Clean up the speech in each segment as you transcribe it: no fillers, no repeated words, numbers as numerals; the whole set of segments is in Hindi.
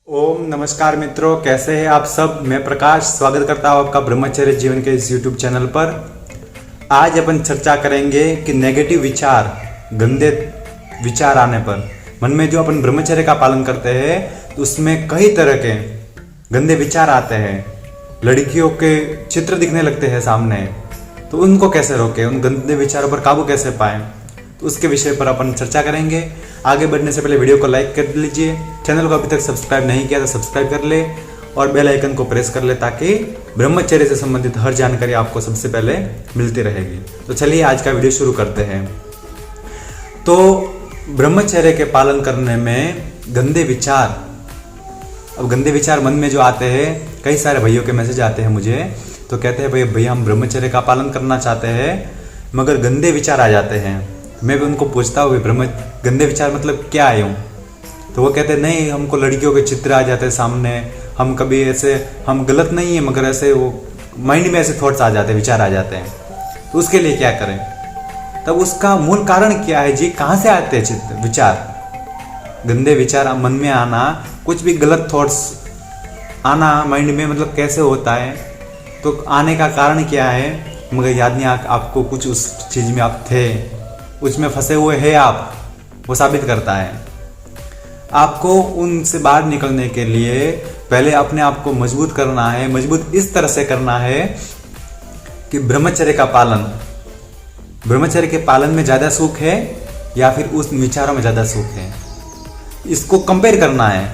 ओम नमस्कार मित्रों, कैसे हैं आप सब। मैं प्रकाश स्वागत करता हूं आपका ब्रह्मचर्य जीवन के इस यूट्यूब चैनल पर। आज अपन चर्चा करेंगे कि नेगेटिव विचार, गंदे विचार आने पर मन में जो अपन ब्रह्मचर्य का पालन करते हैं तो उसमें कई तरह के गंदे विचार आते हैं। लड़कियों के चित्र दिखने लगते हैं सामने, तो उनको कैसे रोकें, उन गंदे विचारों पर काबू कैसे पाएं, तो उसके विषय पर अपन चर्चा करेंगे। आगे बढ़ने से पहले वीडियो को लाइक कर लीजिए, चैनल को अभी तक सब्सक्राइब नहीं किया तो सब्सक्राइब कर ले और बेल आइकन को प्रेस कर ले ताकि ब्रह्मचर्य से संबंधित हर जानकारी आपको सबसे पहले मिलती रहेगी। तो चलिए आज का वीडियो शुरू करते हैं। तो ब्रह्मचर्य के पालन करने में गंदे विचार, अब गंदे विचार मन में जो आते हैं, कई सारे भाइयों के मैसेज आते हैं मुझे, तो कहते हैं भैया हम ब्रह्मचर्य का पालन करना चाहते हैं मगर गंदे विचार आ जाते हैं। मैं भी उनको पूछता हूँ गंदे विचार मतलब क्या है यूँ, तो वो कहते हैं नहीं, हमको लड़कियों के चित्र आ जाते हैं सामने, हम कभी ऐसे, हम गलत नहीं है मगर ऐसे वो माइंड में ऐसे थॉट्स आ जाते हैं, विचार आ जाते हैं, तो उसके लिए क्या करें। तब उसका मूल कारण क्या है जी, कहाँ से आते हैं चित्र विचार, गंदे विचार मन में आना, कुछ भी गलत थॉट्स आना माइंड में, मतलब कैसे होता है, तो आने का कारण क्या है मगर याद नहीं आपको कुछ उस चीज़ में आप थे, उसमें फंसे हुए हैं आप, वो साबित करता है। आपको उनसे बाहर निकलने के लिए पहले अपने आप को मजबूत करना है। मजबूत इस तरह से करना है कि ब्रह्मचर्य के पालन में ज़्यादा सुख है या फिर उस विचारों में ज़्यादा सुख है, इसको कंपेयर करना है।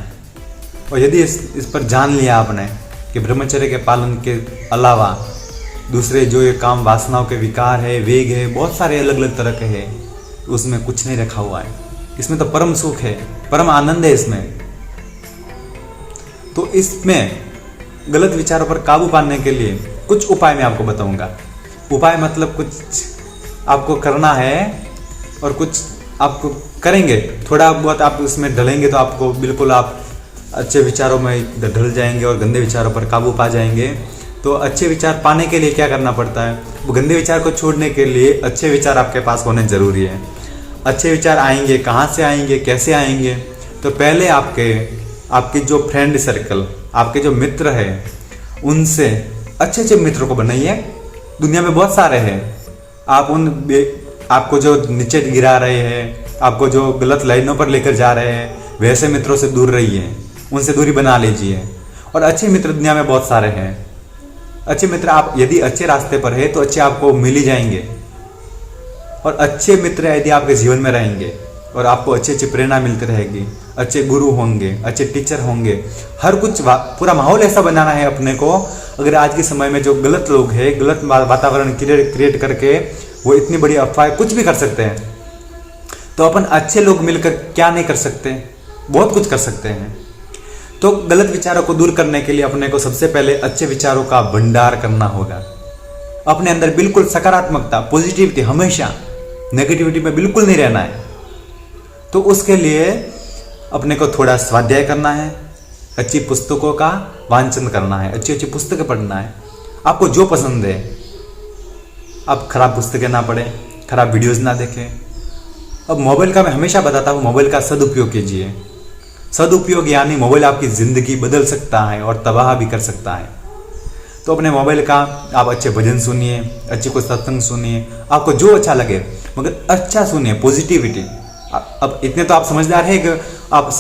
और यदि इस पर जान लिया आपने कि ब्रह्मचर्य के पालन के अलावा दूसरे जो ये काम, वासनाओं के विकार है, वेग है, बहुत सारे अलग अलग तरह के हैं, उसमें कुछ नहीं रखा हुआ है, इसमें तो परम सुख है, परम आनंद है इसमें। तो इसमें गलत विचारों पर काबू पाने के लिए कुछ उपाय मैं आपको बताऊंगा। उपाय मतलब कुछ आपको करना है और कुछ आपको करेंगे, थोड़ा बहुत आप उसमें ढलेंगे तो आपको बिल्कुल आप अच्छे विचारों में ढल जाएंगे और गंदे विचारों पर काबू पा जाएंगे। तो अच्छे विचार पाने के लिए क्या करना पड़ता है, वो गंदे विचार को छोड़ने के लिए अच्छे विचार आपके पास होने जरूरी है। अच्छे विचार आएंगे, कहाँ से आएंगे, कैसे आएंगे, तो पहले आपके जो फ्रेंड सर्कल, आपके जो मित्र हैं, उनसे अच्छे अच्छे मित्रों को बनाइए। दुनिया में बहुत सारे हैं, आपको जो नीचे गिरा रहे हैं, आपको जो गलत लाइनों पर लेकर जा रहे हैं, वैसे मित्रों से दूर रहिए, उनसे दूरी बना लीजिए। और अच्छे मित्र दुनिया में बहुत सारे हैं। अच्छे मित्र, आप यदि अच्छे रास्ते पर है तो अच्छे आपको मिल ही जाएंगे। और अच्छे मित्र यदि आपके जीवन में रहेंगे और आपको अच्छी अच्छी प्रेरणा मिलती रहेगी, अच्छे गुरु होंगे, अच्छे टीचर होंगे, हर कुछ पूरा माहौल ऐसा बनाना है अपने को। अगर आज के समय में जो गलत लोग हैं, गलत वातावरण क्रिएट करके वो इतनी बड़ी अफवाह कुछ भी कर सकते हैं, तो अपन अच्छे लोग मिलकर क्या नहीं कर सकते, बहुत कुछ कर सकते हैं। तो गलत विचारों को दूर करने के लिए अपने को सबसे पहले अच्छे विचारों का भंडार करना होगा। अपने अंदर बिल्कुल सकारात्मकता, पॉजिटिविटी, हमेशा नेगेटिविटी में बिल्कुल नहीं रहना है। तो उसके लिए अपने को थोड़ा स्वाध्याय करना है, अच्छी पुस्तकों का वांचन करना है, अच्छी अच्छी पुस्तकें पढ़ना है। आपको जो पसंद है, आप खराब पुस्तकें ना पढ़ें, खराब वीडियोज़ ना देखें। अब मोबाइल का मैं हमेशा बताता हूँ, मोबाइल का सदुपयोग कीजिए। सदुपयोग यानी मोबाइल आपकी ज़िंदगी बदल सकता है और तबाह भी कर सकता है। तो अपने मोबाइल का आप अच्छे भजन सुनिए, अच्छी कोई सत्संग सुनिए, आपको जो अच्छा लगे मगर अच्छा सुनिए, पॉजिटिविटी। अब इतने तो आप समझदार हैं कि आप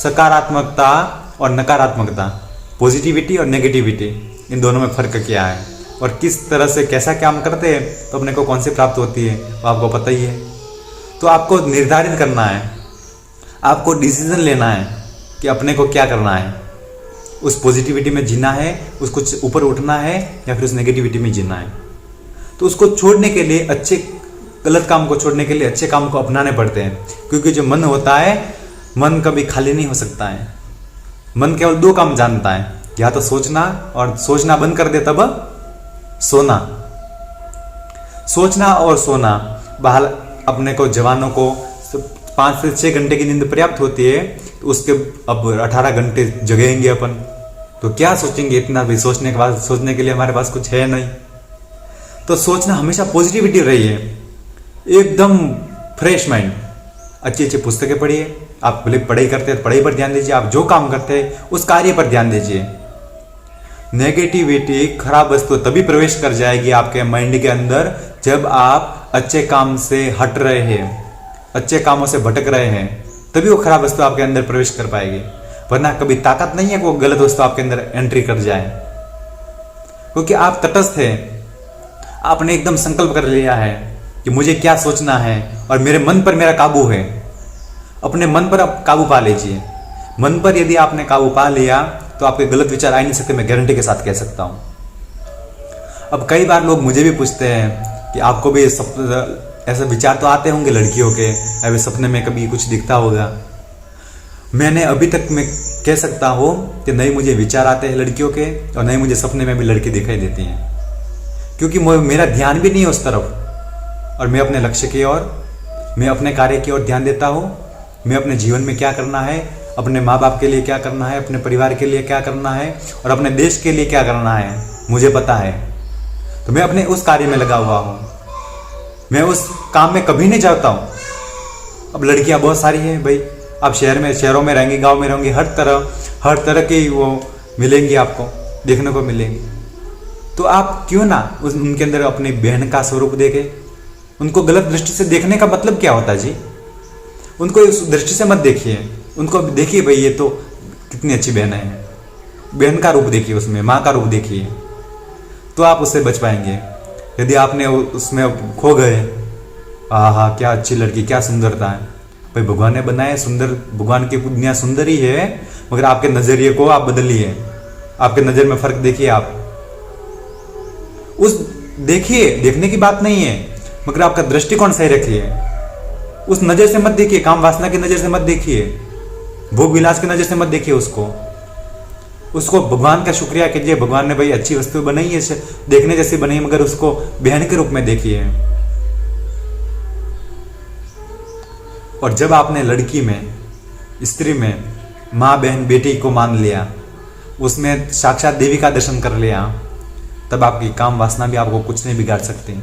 सकारात्मकता और नकारात्मकता, पॉजिटिविटी और नेगेटिविटी, इन दोनों में फ़र्क क्या है और किस तरह से कैसा काम करते हैं तो अपने को कौन सी प्राप्त होती है वो आपको पता ही है। तो आपको निर्धारित करना है, आपको डिसीजन लेना है कि अपने को क्या करना है, उस पॉजिटिविटी में जीना है, उसको ऊपर उठना है या फिर उस नेगेटिविटी में जीना है। तो उसको छोड़ने के लिए, अच्छे गलत काम को छोड़ने के लिए अच्छे काम को अपनाने पड़ते हैं, क्योंकि जो मन होता है, मन कभी खाली नहीं हो सकता है। मन केवल दो काम जानता है, या तो सोचना, और सोचना बंद कर दे तब सोना। सोचना और सोना, बाहर अपने को जवानों को 5 से 6 घंटे की नींद पर्याप्त होती है, तो उसके अब 18 घंटे जगेंगे अपन, तो क्या सोचेंगे इतना भी, सोचने के बाद सोचने के लिए हमारे पास कुछ है नहीं। तो सोचना हमेशा पॉजिटिविटी रही है, एकदम फ्रेश माइंड। अच्छी अच्छी पुस्तकें पढ़िए, आप भले पढ़ाई करते हैं तो पढ़ाई पर ध्यान दीजिए, आप जो काम करते हैं उस कार्य पर ध्यान दीजिए। नेगेटिविटी, खराब वस्तु तभी प्रवेश कर जाएगी आपके माइंड के अंदर जब आप अच्छे काम से हट रहे हैं, अच्छे कामों से भटक रहे हैं, तभी वो खराब वस्तु आपके अंदर प्रवेश कर पाएगी। वरना कभी ताकत नहीं है कि वो गलत वस्तु आपके अंदर एंट्री कर जाए, क्योंकि आप तटस्थ हैं। आपने एकदम संकल्प कर लिया है कि मुझे क्या सोचना है और मेरे मन पर मेरा काबू है। अपने मन पर आप काबू पा लीजिए। मन पर यदि आपने काबू पा लिया तो आपके गलत विचार आ नहीं सकते, मैं गारंटी के साथ कह सकता हूं। अब कई बार लोग मुझे भी पूछते हैं कि आपको भी ऐसे विचार तो आते होंगे लड़कियों के, अभी सपने में कभी कुछ दिखता होगा। मैंने अभी तक मैं कह सकता हूं कि नहीं मुझे विचार आते हैं लड़कियों के, और नहीं मुझे सपने में भी लड़की दिखाई देती हैं, क्योंकि मेरा ध्यान भी नहीं है उस तरफ। और मैं अपने लक्ष्य की ओर, मैं अपने कार्य की ओर ध्यान देता हूं। मैं अपने जीवन में क्या करना है, अपने माँ बाप के लिए क्या करना है, अपने परिवार के लिए क्या करना है और अपने देश के लिए क्या करना है, मुझे पता है। तो मैं अपने उस कार्य में लगा हुआ हूं, मैं उस काम में कभी नहीं जाता हूं। अब लड़कियां बहुत सारी हैं भाई, आप शहरों में रहेंगे, गांव में रहेंगे, हर तरह की वो मिलेंगी, आपको देखने को मिलेंगी। तो आप क्यों ना उनके अंदर अपनी बहन का स्वरूप देखें। उनको गलत दृष्टि से देखने का मतलब क्या होता है जी? उनको उस दृष्टि से मत देखिए, उनको देखिए भाई ये तो कितनी अच्छी बहन है, बहन का रूप देखिए, उसमें माँ का रूप देखिए, तो आप उससे बच पाएंगे। यदि आपने उसमें खो गए, आहा क्या अच्छी लड़की, क्या सुंदरता है, भाई भगवान ने बनाया सुंदर, भगवान की दुनिया सुंदर ही है, मगर आपके नजरिए को आप बदलिए, आपके नजर में फर्क देखिए। आप देखिए, देखने की बात नहीं है, मगर आपका दृष्टिकोण सही रखिए। उस नजर से मत देखिए, काम वासना की नजर से मत देखिए, भोग विलास की नजर से मत देखिए उसको भगवान का शुक्रिया कीजिए। भगवान ने भाई अच्छी वस्तु बनाई है, देखने जैसी बनाई, मगर उसको बहन के रूप में देखिए। और जब आपने लड़की में, स्त्री में माँ बहन बेटी को मान लिया, उसमें साक्षात देवी का दर्शन कर लिया, तब आपकी काम वासना भी आपको कुछ नहीं बिगाड़ सकती,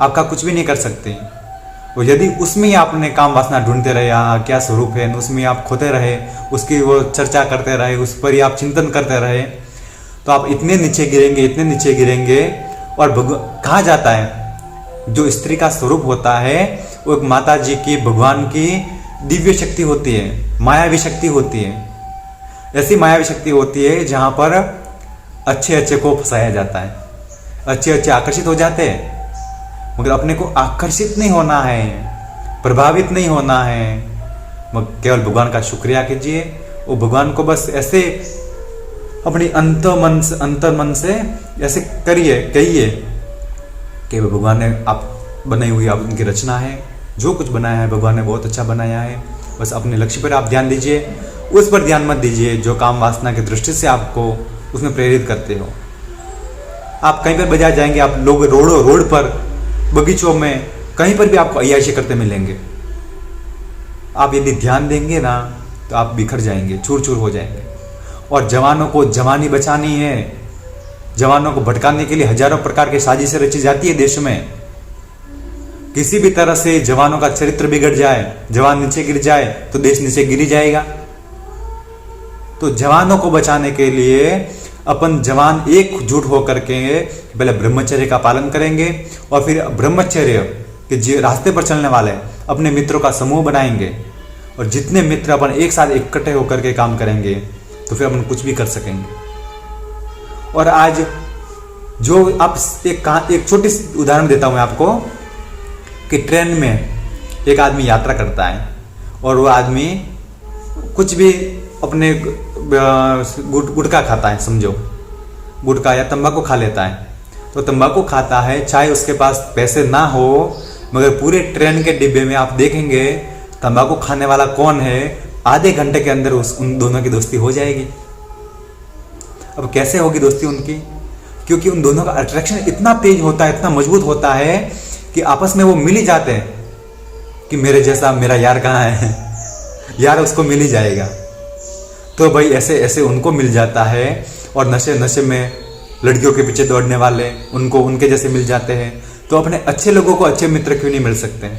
आपका कुछ भी नहीं कर सकती। और यदि उसमें ही आपने काम वासना ढूंढते रहे, क्या स्वरूप है, उसमें आप खोते रहे, उसकी वो चर्चा करते रहे, उस पर ही आप चिंतन करते रहे, तो आप इतने नीचे गिरेंगे, इतने नीचे गिरेंगे। और कहा जाता है जो स्त्री का स्वरूप होता है वो एक माता जी की, भगवान की दिव्य शक्ति होती है, मायावी शक्ति होती है। ऐसी मायावी शक्ति होती है जहां पर अच्छे अच्छे को फंसाया जाता है, अच्छे अच्छे आकर्षित हो जाते हैं, मगर अपने को आकर्षित नहीं होना है, प्रभावित नहीं होना है। मगर केवल भगवान का शुक्रिया कीजिए, वो भगवान को बस ऐसे अपनी अंतर मन से ऐसे कहिए कि भगवान ने आप बनाई हुई आप उनकी रचना है, जो कुछ बनाया है भगवान ने बहुत अच्छा बनाया है। बस अपने लक्ष्य पर आप ध्यान दीजिए, उस पर ध्यान मत दीजिए जो काम वासना की दृष्टि से आपको उसमें प्रेरित करते हो। आप कहीं पर बाजार जाएंगे, आप लोग रोड पर, बगीचों में, कहीं पर भी आपको अय्याशी करते मिलेंगे। आप यदि ध्यान देंगे ना तो आप बिखर जाएंगे, चूर चूर हो जाएंगे। और जवानों को जवानी बचानी है, जवानों को भटकाने के लिए हजारों प्रकार की साजिशें रची जाती है देश में। किसी भी तरह से जवानों का चरित्र बिगड़ जाए, जवान नीचे गिर जाए तो देश नीचे गिर जाएगा। तो जवानों को बचाने के लिए अपन जवान एकजुट होकर के पहले ब्रह्मचर्य का पालन करेंगे, और फिर ब्रह्मचर्य के रास्ते पर चलने वाले अपने मित्रों का समूह बनाएंगे, और जितने मित्र अपन एक साथ इकट्ठे होकर के काम करेंगे तो फिर अपन कुछ भी कर सकेंगे। और आज जो आप एक छोटी सी उदाहरण देता हूं मैं आपको कि ट्रेन में एक आदमी यात्रा करता है और वो आदमी कुछ भी अपने गुटखा खाता है, समझो गुटखा या तंबाकू खा लेता है। तो तंबाकू खाता है, चाहे उसके पास पैसे ना हो, मगर पूरे ट्रेन के डिब्बे में आप देखेंगे तंबाकू खाने वाला कौन है, आधे घंटे के अंदर उन दोनों की दोस्ती हो जाएगी। अब कैसे होगी दोस्ती उनकी? क्योंकि उन दोनों का अट्रैक्शन इतना तेज होता है, इतना मजबूत होता है कि आपस में वो मिल ही जाते हैं कि मेरे जैसा मेरा यार कहाँ है, यार उसको मिल ही जाएगा। तो भाई ऐसे ऐसे उनको मिल जाता है, और नशे नशे में लड़कियों के पीछे दौड़ने वाले उनको उनके जैसे मिल जाते हैं। तो अपने अच्छे लोगों को अच्छे मित्र क्यों नहीं मिल सकते?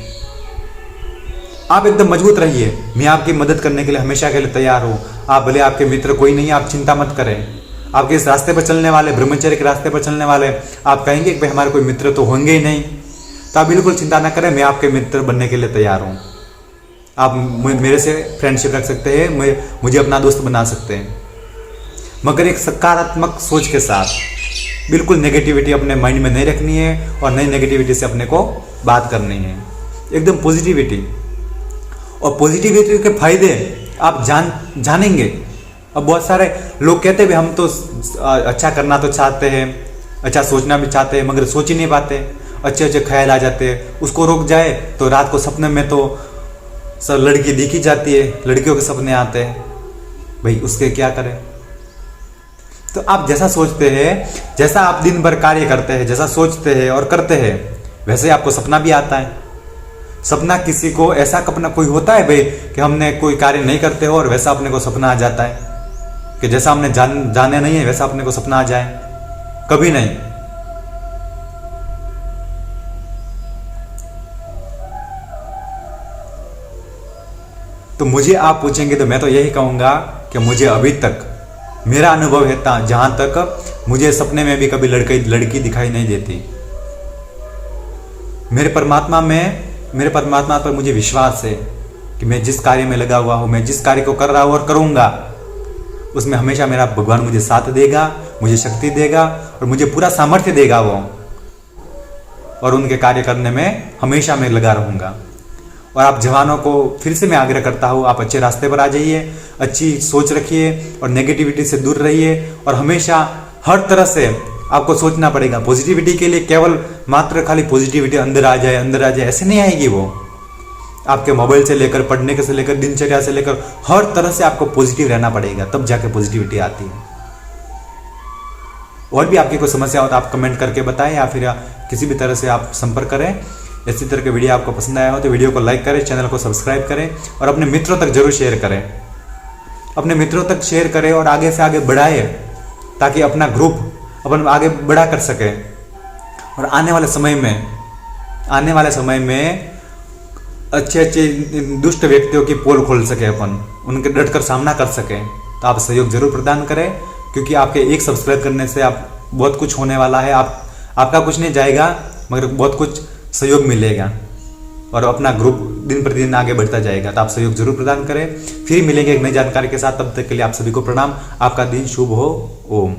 आप एकदम मजबूत रहिए, मैं आपकी मदद करने के लिए हमेशा के लिए तैयार हूँ। आप भले आपके मित्र कोई नहीं, आप चिंता मत करें। आपके इस रास्ते पर चलने वाले, ब्रह्मचर्य के रास्ते पर चलने वाले, आप कहेंगे कि भाई हमारे कोई मित्र तो होंगे ही नहीं, तो आप बिल्कुल चिंता ना करें, मैं आपके मित्र बनने के लिए तैयार हूँ। आप मेरे से फ्रेंडशिप रख सकते हैं, मुझे अपना दोस्त बना सकते हैं, मगर एक सकारात्मक सोच के साथ। बिल्कुल नेगेटिविटी अपने माइंड में नहीं रखनी है और नई नेगेटिविटी से अपने को बात करनी है, एकदम पॉजिटिविटी। और पॉजिटिविटी के फायदे आप जानेंगे। अब बहुत सारे लोग कहते हैं हम तो अच्छा करना तो चाहते हैं, अच्छा सोचना भी चाहते हैं, मगर सोच ही नहीं पाते, अच्छे अच्छे ख्याल आ जाते हैं। उसको रोक जाए तो रात को सपने में तो सब लड़की दिखी जाती है, लड़कियों के सपने आते हैं, भाई उसके क्या करें। तो आप जैसा सोचते हैं, जैसा आप दिन भर कार्य करते हैं, जैसा सोचते हैं और करते हैं, वैसे आपको सपना भी आता है। सपना किसी को ऐसा सपना कोई होता है भाई कि हमने कोई कार्य नहीं करते हो और वैसा अपने को सपना आ जाता है कि जैसा हमने जाने नहीं है वैसा अपने को सपना आ जाए? कभी नहीं। तो मुझे आप पूछेंगे तो मैं तो यही कहूंगा कि मुझे अभी तक मेरा अनुभव है जहां तक मुझे सपने में भी कभी लड़की दिखाई नहीं देती। मेरे परमात्मा पर मुझे विश्वास है कि मैं जिस कार्य में लगा हुआ हूं, मैं जिस कार्य को कर रहा हूं और करूंगा, उसमें हमेशा मेरा भगवान मुझे साथ देगा, मुझे शक्ति देगा और मुझे पूरा सामर्थ्य देगा वो, और उनके कार्य करने में हमेशा मैं लगा रहूंगा। और आप जवानों को फिर से मैं आग्रह करता हूँ, आप अच्छे रास्ते पर आ जाइए, अच्छी सोच रखिए और नेगेटिविटी से दूर रहिए। और हमेशा हर तरह से आपको सोचना पड़ेगा। पॉजिटिविटी के लिए केवल मात्र खाली पॉजिटिविटी अंदर आ जाए ऐसे नहीं आएगी वो। आपके मोबाइल से लेकर, पढ़ने के से लेकर, दिनचर्या से लेकर हर तरह से आपको पॉजिटिव रहना पड़ेगा, तब जाके पॉजिटिविटी आती है। और भी आपकी कोई समस्या हो तो आप कमेंट करके बताएं या फिर किसी भी तरह से आप संपर्क करें। इसी तरह के वीडियो आपको पसंद आया हो तो वीडियो को लाइक करें, चैनल को सब्सक्राइब करें और अपने मित्रों तक जरूर शेयर करें। अपने मित्रों तक शेयर करें और आगे से आगे बढ़ाए, ताकि अपना ग्रुप अपन आगे बढ़ा कर सके और आने वाले समय में अच्छे दुष्ट व्यक्तियों की पोल खोल सके, अपन उनके डटकर सामना कर सके। तो आप सहयोग जरूर प्रदान करें, क्योंकि आपके एक सब्सक्राइब करने से आप बहुत कुछ होने वाला है। आपका कुछ नहीं जाएगा, मगर बहुत कुछ सहयोग मिलेगा और अपना ग्रुप दिन प्रतिदिन आगे बढ़ता जाएगा। तो आप सहयोग जरूर प्रदान करें। फिर मिलेंगे एक नई जानकारी के साथ, तब तक के लिए आप सभी को प्रणाम। आपका दिन शुभ हो। ओम।